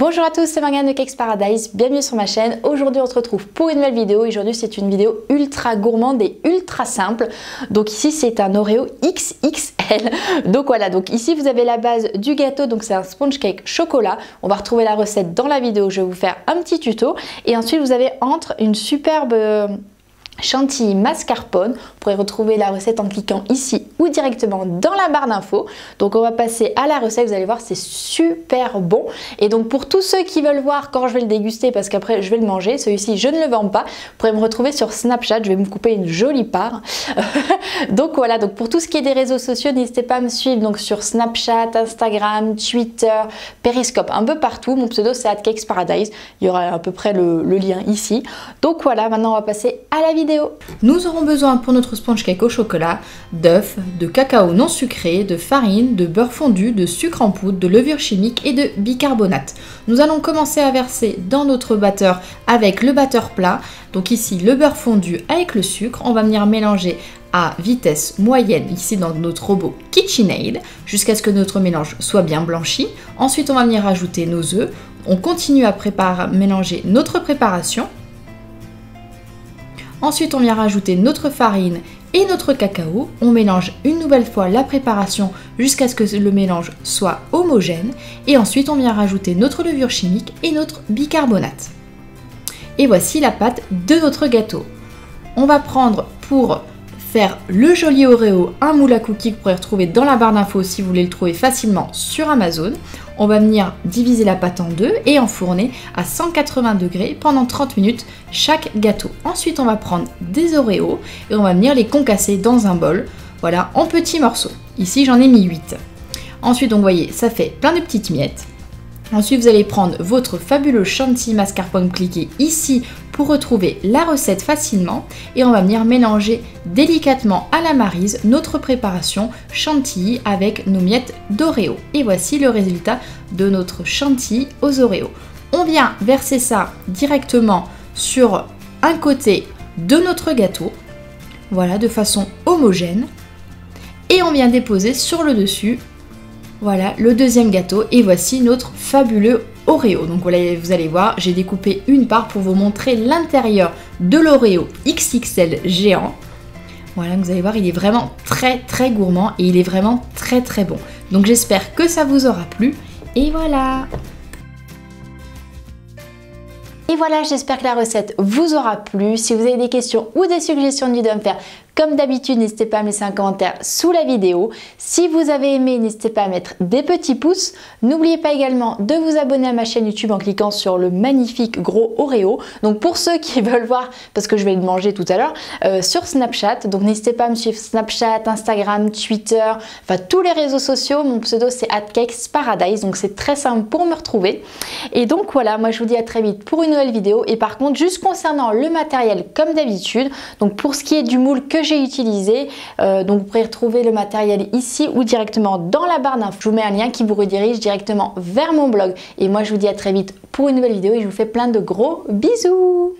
Bonjour à tous, c'est Morgane de Cakes Paradise, bienvenue sur ma chaîne. Aujourd'hui on se retrouve pour une nouvelle vidéo. Aujourd'hui c'est une vidéo ultra gourmande et ultra simple. Donc ici c'est un Oreo XXL. Donc voilà, donc ici vous avez la base du gâteau, donc c'est un sponge cake chocolat. On va retrouver la recette dans la vidéo, je vais vous faire un petit tuto. Et ensuite vous avez entre une superbe chantilly mascarpone. Vous pourrez retrouver la recette en cliquant ici ou directement dans la barre d'infos. Donc on va passer à la recette, vous allez voir c'est super bon. Et donc pour tous ceux qui veulent voir quand je vais le déguster, parce qu'après je vais le manger, celui-ci je ne le vends pas, vous pourrez me retrouver sur Snapchat, je vais me couper une jolie part. Donc voilà, donc pour tout ce qui est des réseaux sociaux, n'hésitez pas à me suivre donc sur Snapchat, Instagram, Twitter, Periscope, un peu partout. Mon pseudo c'est @cakesparadise, il y aura à peu près le lien ici. Donc voilà, maintenant on va passer à la vidéo. Nous aurons besoin pour notre sponge cake au chocolat d'œufs, de cacao non sucré, de farine, de beurre fondu, de sucre en poudre, de levure chimique et de bicarbonate. Nous allons commencer à verser dans notre batteur avec le batteur plat. Donc ici le beurre fondu avec le sucre. On va venir mélanger à vitesse moyenne ici dans notre robot KitchenAid jusqu'à ce que notre mélange soit bien blanchi. Ensuite on va venir ajouter nos œufs. On continue à mélanger notre préparation. Ensuite, on vient rajouter notre farine et notre cacao. On mélange une nouvelle fois la préparation jusqu'à ce que le mélange soit homogène. Et ensuite, on vient rajouter notre levure chimique et notre bicarbonate. Et voici la pâte de notre gâteau. On va prendre pour faire le joli Oreo un moule à cookies que vous pourrez retrouver dans la barre d'infos si vous voulez le trouver facilement sur Amazon. On va venir diviser la pâte en deux et enfourner à 180 degrés pendant 30 minutes chaque gâteau. Ensuite, on va prendre des Oreos et on va venir les concasser dans un bol, voilà, en petits morceaux. Ici, j'en ai mis 8. Ensuite, donc, vous voyez, ça fait plein de petites miettes. Ensuite, vous allez prendre votre fabuleux chantilly mascarpone, cliquez ici pour retrouver la recette facilement et on va venir mélanger délicatement à la maryse notre préparation chantilly avec nos miettes d'Oreo. Et voici le résultat de notre chantilly aux Oreos. On vient verser ça directement sur un côté de notre gâteau, voilà, de façon homogène, et on vient déposer sur le dessus, voilà, le deuxième gâteau. Et voici notre fabuleux Oreo. Donc voilà, vous allez voir, j'ai découpé une part pour vous montrer l'intérieur de l'Oreo XXL géant. Voilà, vous allez voir, il est vraiment très gourmand et il est vraiment très bon. Donc j'espère que ça vous aura plu. Et voilà. Et voilà, j'espère que la recette vous aura plu. Si vous avez des questions ou des suggestions de vidéos à me faire, comme d'habitude, n'hésitez pas à me laisser un commentaire sous la vidéo. Si vous avez aimé, n'hésitez pas à mettre des petits pouces. N'oubliez pas également de vous abonner à ma chaîne YouTube en cliquant sur le magnifique gros Oreo. Donc pour ceux qui veulent voir, parce que je vais le manger tout à l'heure, sur Snapchat. Donc n'hésitez pas à me suivre Snapchat, Instagram, Twitter, enfin tous les réseaux sociaux. Mon pseudo c'est @cakesparadise, donc c'est très simple pour me retrouver. Et donc voilà, moi je vous dis à très vite pour une nouvelle vidéo. Et par contre, juste concernant le matériel comme d'habitude, donc pour ce qui est du moule que j'ai utilisé, donc vous pourrez retrouver le matériel ici ou directement dans la barre d'infos. Je vous mets un lien qui vous redirige directement vers mon blog. Et moi je vous dis à très vite pour une nouvelle vidéo et je vous fais plein de gros bisous.